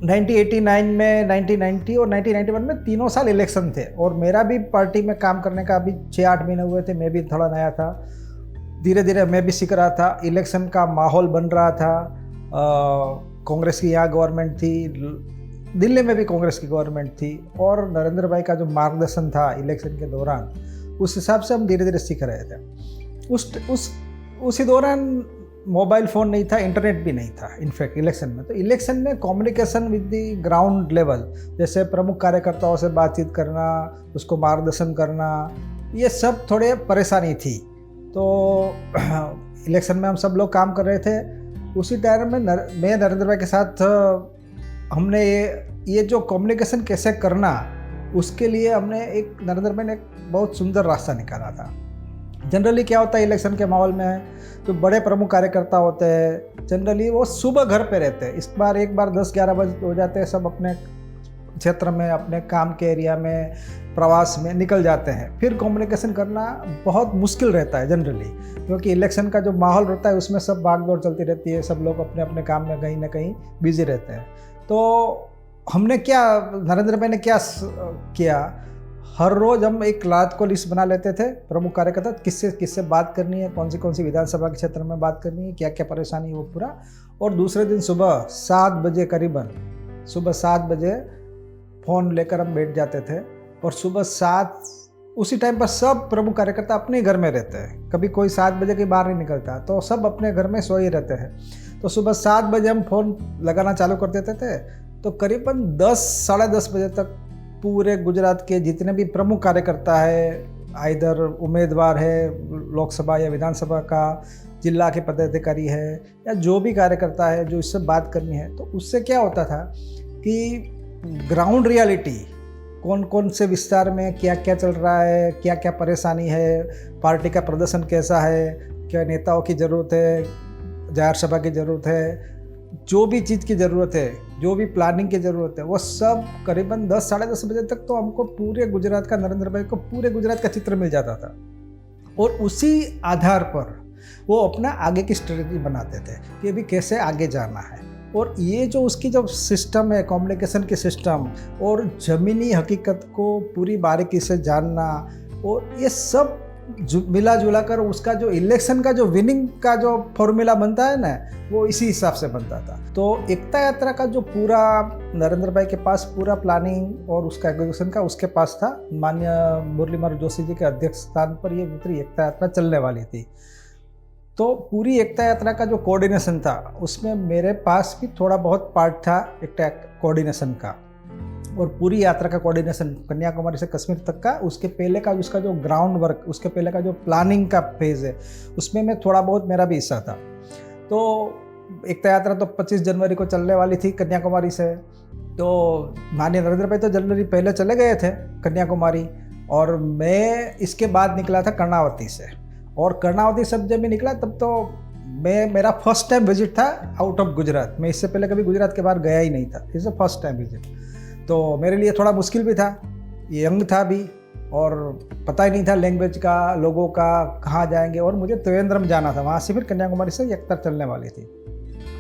1989 में, 1990 और 1991 में तीनों साल इलेक्शन थे और मेरा भी पार्टी में काम करने का अभी 6-8 महीने हुए थे। मैं भी थोड़ा नया था, धीरे धीरे मैं भी सीख रहा था। इलेक्शन का माहौल बन रहा था। कांग्रेस की यहाँ गवर्नमेंट थी, दिल्ली में भी कांग्रेस की गवर्नमेंट थी और नरेंद्र भाई का जो मार्गदर्शन था इलेक्शन के दौरान, उस हिसाब से हम धीरे धीरे सीख रहे थे। उसी दौरान मोबाइल फ़ोन नहीं था, इंटरनेट भी नहीं था इनफैक्ट इलेक्शन में। तो इलेक्शन में communication with the ground level, जैसे प्रमुख कार्यकर्ताओं से बातचीत करना, उसको मार्गदर्शन करना, ये सब थोड़े परेशानी थी। तो इलेक्शन में हम सब लोग काम कर रहे थे। उसी टाइम में मैं नरेंद्र भाई के साथ हमने ये जो कम्युनिकेशन कैसे करना, उसके लिए हमने नरेंद्र भाई ने एक बहुत सुंदर रास्ता निकाला था। जनरली क्या होता है इलेक्शन के माहौल में, जो बड़े प्रमुख कार्यकर्ता होते हैं जनरली वो सुबह घर पे रहते हैं। एक बार 10-11 बजे हो जाते हैं, सब अपने क्षेत्र में, अपने काम के एरिया में, प्रवास में निकल जाते हैं। फिर कम्युनिकेशन करना बहुत मुश्किल रहता है जनरली, क्योंकि इलेक्शन का जो माहौल रहता है उसमें सब भागदौड़ चलती रहती है, सब लोग अपने अपने काम में कहीं ना कहीं बिजी रहते हैं। तो नरेंद्र भाई ने क्या किया, हर रोज़ हम एक रात को लिस्ट बना लेते थे प्रमुख कार्यकर्ता, किससे बात करनी है, कौन सी विधानसभा के क्षेत्र में बात करनी है, क्या क्या परेशानी है वो पूरा। और दूसरे दिन सुबह 7 बजे करीबन, सुबह 7 बजे फ़ोन लेकर हम बैठ जाते थे और सुबह 7 उसी टाइम पर सब प्रमुख कार्यकर्ता अपने घर में रहते हैं। कभी कोई 7 बजे के बाहर नहीं निकलता, तो सब अपने घर में सोए रहते हैं। तो सुबह 7 बजे हम फ़ोन लगाना चालू कर देते थे, तो करीबन 10-10:30 बजे तक पूरे गुजरात के जितने भी प्रमुख कार्यकर्ता है, इधर उम्मीदवार है लोकसभा या विधानसभा का, जिला के पदाधिकारी है या जो भी कार्यकर्ता है जो इससे बात करनी है, तो उससे क्या होता था कि ग्राउंड रियलिटी, कौन कौन से विस्तार में क्या क्या चल रहा है, क्या क्या परेशानी है, पार्टी का प्रदर्शन कैसा है, क्या नेताओं की ज़रूरत है, जाहिर सभा की ज़रूरत है, जो भी चीज़ की ज़रूरत है, जो भी प्लानिंग की ज़रूरत है, वो सब करीबन 10-10:30 बजे तक तो हमको पूरे गुजरात का, नरेंद्र भाई को पूरे गुजरात का चित्र मिल जाता था। और उसी आधार पर वो अपना आगे की स्ट्रेटजी बनाते थे कि अभी कैसे आगे जाना है। और ये जो उसकी जो सिस्टम है, कम्युनिकेशन की सिस्टम और ज़मीनी हकीकत को पूरी बारीकी से जानना, और ये सब मिला जुला कर उसका जो इलेक्शन का जो विनिंग का जो फॉर्मूला बनता है ना, वो इसी हिसाब से बनता था। तो एकता यात्रा का जो पूरा नरेंद्र भाई के पास पूरा प्लानिंग और उसका एग्जीक्यूशन का उसके पास था। माननीय मुरली मनोहर जोशी जी के अध्यक्ष स्थान पर ये पूरी एकता यात्रा चलने वाली थी। तो पूरी एकता यात्रा का जो कोऑर्डिनेशन था, उसमें मेरे पास भी थोड़ा बहुत पार्ट था एकता कोऑर्डिनेशन का। और पूरी यात्रा का कोऑर्डिनेशन कन्याकुमारी से कश्मीर तक का, उसके पहले का उसका जो ग्राउंड वर्क, उसके पहले का जो प्लानिंग का फेज़ है, उसमें मैं थोड़ा बहुत मेरा भी हिस्सा था। तो एकता यात्रा तो 25 जनवरी को चलने वाली थी कन्याकुमारी से। तो माननीय नरेंद्र भाई तो जनवरी पहले चले गए थे कन्याकुमारी, और मैं इसके बाद निकला था कर्णावती से। और कर्णावती से जब मैं निकला तब तो मेरा फर्स्ट टाइम विजिट था आउट ऑफ गुजरात। मैं इससे पहले कभी गुजरात के बाहर गया ही नहीं था, इट्स फर्स्ट टाइम विजिट। तो मेरे लिए थोड़ा मुश्किल भी था, यंग था भी और पता ही नहीं था लैंग्वेज का, लोगों का, कहाँ जाएंगे। और मुझे त्रिवेंद्रम जाना था, वहाँ से फिर कन्याकुमारी से यात्रा चलने वाली थी।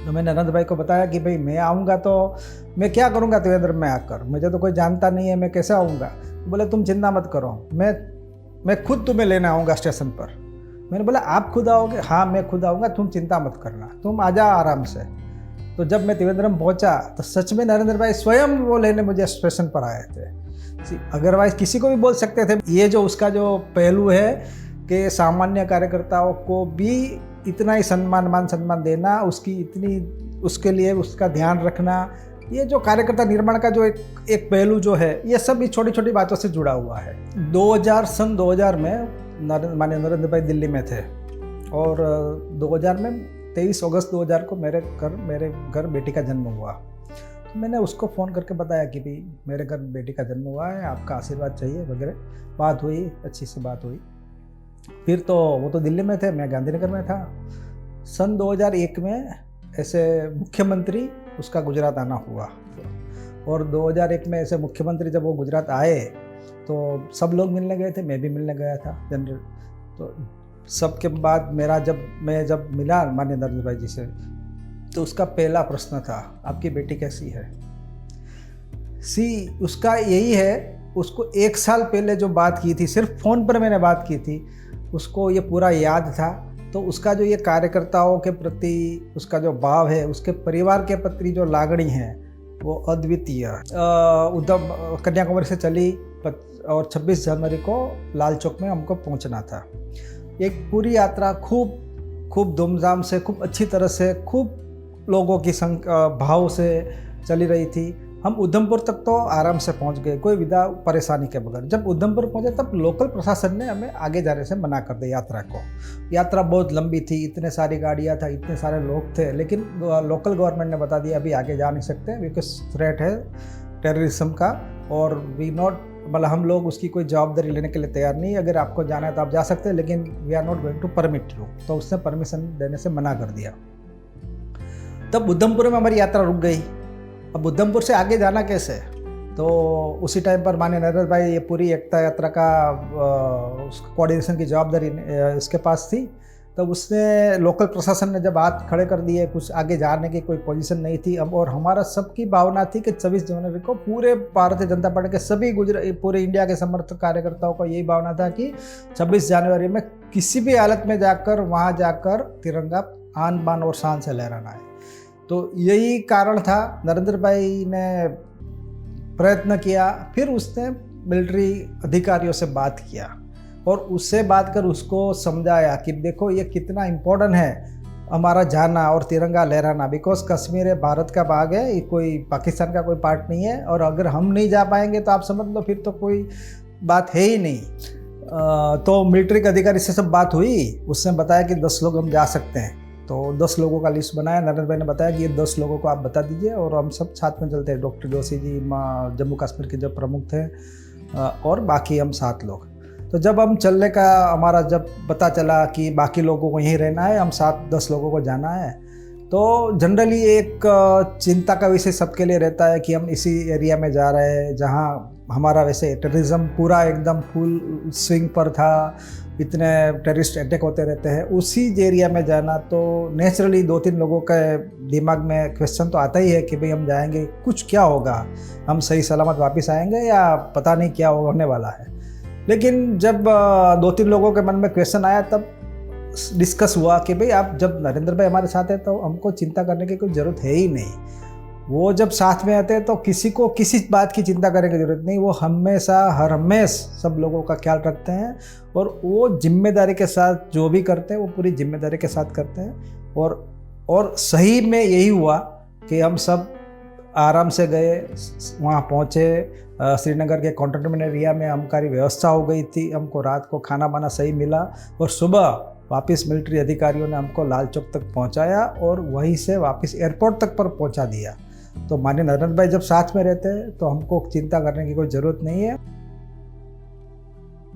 तो मैंने नरेंद्र भाई को बताया कि भाई मैं आऊँगा तो मैं क्या करूँगा त्रिवेंद्रम में आकर, मुझे तो कोई जानता नहीं है, मैं कैसे आऊँगा। बोले तुम चिंता मत करो, मैं खुद तुम्हें लेने आऊँगा स्टेशन पर। मैंने बोला आप खुद आओगे? हाँ मैं खुद आऊँगा, तुम चिंता मत करना, तुम आ जा आराम से। तो जब मैं त्रिवेंद्रम पहुंचा तो सच में नरेंद्र भाई स्वयं वो लेने मुझे स्टेशन पर आए थे। अदरवाइज किसी को भी बोल सकते थे। ये जो उसका जो पहलू है कि सामान्य कार्यकर्ताओं को भी इतना ही मान सम्मान देना, उसके लिए उसका ध्यान रखना, ये जो कार्यकर्ता निर्माण का जो एक पहलू जो है, ये सब छोटी छोटी बातों से जुड़ा हुआ है। 2000 में माननीय नरेंद्र भाई दिल्ली में थे और 2000 में 23 अगस्त 2000 को मेरे घर बेटी का जन्म हुआ। तो मैंने उसको फ़ोन करके बताया कि भाई मेरे घर बेटी का जन्म हुआ है, आपका आशीर्वाद चाहिए वगैरह। बात हुई, अच्छी सी बात हुई। फिर तो वो तो दिल्ली में थे, मैं गांधीनगर में था। सन 2001 में ऐसे मुख्यमंत्री उसका गुजरात आना हुआ, और 2001 में ऐसे मुख्यमंत्री जब वो गुजरात आए तो सब लोग मिलने गए थे, मैं भी मिलने गया था जनरल। तो सबके बाद मैं जब मिला माननीय नरेंद्र भाई जी से, तो उसका पहला प्रश्न था आपकी बेटी कैसी है। उसका यही है, उसको 1 साल पहले जो बात की थी, सिर्फ फ़ोन पर मैंने बात की थी, उसको ये पूरा याद था। तो उसका जो ये कार्यकर्ताओं के प्रति उसका जो भाव है, उसके परिवार के प्रति जो लागणी है, वो अद्वितीय। उद्धव कन्याकुमारी से चली और 26 जनवरी को लाल चौक में हमको पहुंचना था। एक पूरी यात्रा खूब धूमधाम से, खूब अच्छी तरह से, खूब लोगों की भाव से चली रही थी। हम उधमपुर तक तो आराम से पहुंच गए, कोई विदा परेशानी के बगैर। जब उधमपुर पहुंचे तब लोकल प्रशासन ने हमें आगे जाने से मना कर दिया यात्रा को। यात्रा बहुत लंबी थी, इतने सारी गाड़ियां था, इतने सारे लोग थे, लेकिन लोकल गवर्नमेंट ने बता दिया अभी आगे जा नहीं सकते, बिकॉज थ्रेट है टेररिज्म का, और मतलब हम लोग उसकी कोई जवाबदारी लेने के लिए तैयार नहीं। अगर आपको जाना है तो आप जा सकते हैं, लेकिन we are not going to permit you. तो उसने परमिशन देने से मना कर दिया। तब उधमपुर में हमारी यात्रा रुक गई। अब उधमपुर से आगे जाना कैसे? तो उसी टाइम पर माननीय नरेंद्र भाई ये पूरी एकता यात्रा का कोऑर्डिनेशन की जवाबदारी इसके पास थी। तब उसने लोकल प्रशासन ने जब हाथ खड़े कर दिए, कुछ आगे जाने की कोई पोजीशन नहीं थी। अब और हमारा सबकी भावना थी कि 26 जनवरी को पूरे भारतीय जनता पार्टी के सभी पूरे इंडिया के समर्थक कार्यकर्ताओं को यही भावना था कि 26 जनवरी में किसी भी हालत में जाकर वहाँ जाकर तिरंगा आन बान और शान से लहराना है। तो यही कारण था। नरेंद्र भाई ने प्रयत्न किया, फिर उसने मिलिट्री अधिकारियों से बात किया और उससे बात कर उसको समझाया कि देखो ये कितना इम्पोर्टेंट है हमारा जाना और तिरंगा लहराना, बिकॉज कश्मीर है, भारत का भाग है, ये कोई पाकिस्तान का कोई पार्ट नहीं है। और अगर हम नहीं जा पाएंगे तो आप समझ लो फिर तो कोई बात है ही नहीं। तो मिलिट्री के अधिकारी से सब बात हुई, उसने बताया कि 10 लोग हम जा सकते हैं। तो 10 लोगों का लिस्ट बनाया। नरेंद्र भाई ने बताया कि ये 10 लोगों को आप बता दीजिए और हम सब साथ में चलते हैं। डॉक्टर जोशी जी जम्मू कश्मीर के जो प्रमुख थे और बाकी हम 7 लोग। तो जब हम चलने का हमारा जब पता चला कि बाकी लोगों को यहीं रहना है, हम 7-10 लोगों को जाना है, तो जनरली एक चिंता का विषय सबके लिए रहता है कि हम इसी एरिया में जा रहे हैं जहाँ हमारा वैसे टेररिज्म पूरा एकदम फुल स्विंग पर था, इतने टेररिस्ट अटैक होते रहते हैं। उसी एरिया में जाना तो नेचुरली 2-3 लोगों के दिमाग में क्वेश्चन तो आता ही है कि भाई हम जाएंगे, कुछ क्या होगा, हम सही सलामत वापस आएंगे या पता नहीं क्या होने वाला है। लेकिन जब 2-3 लोगों के मन में क्वेश्चन आया तब डिस्कस हुआ कि भाई आप जब नरेंद्र भाई हमारे साथ है तो हमको चिंता करने की कोई ज़रूरत है ही नहीं। वो जब साथ में आते हैं तो किसी को किसी बात की चिंता करने की ज़रूरत नहीं। वो हमेशा हर हमेश सब लोगों का ख्याल रखते हैं और वो जिम्मेदारी के साथ जो भी करते हैं वो पूरी जिम्मेदारी के साथ करते हैं। और सही में यही हुआ कि हम सब आराम से गए, वहाँ पहुँचे। श्रीनगर के कंटेनमेंट एरिया में हमारी व्यवस्था हो गई थी, हमको रात को खाना वाना सही मिला और सुबह वापस मिलिट्री अधिकारियों ने हमको लाल चौक तक पहुंचाया और वहीं से वापस एयरपोर्ट तक पर पहुंचा दिया। तो माननीय नरेंद्र भाई जब साथ में रहते हैं तो हमको चिंता करने की कोई ज़रूरत नहीं है।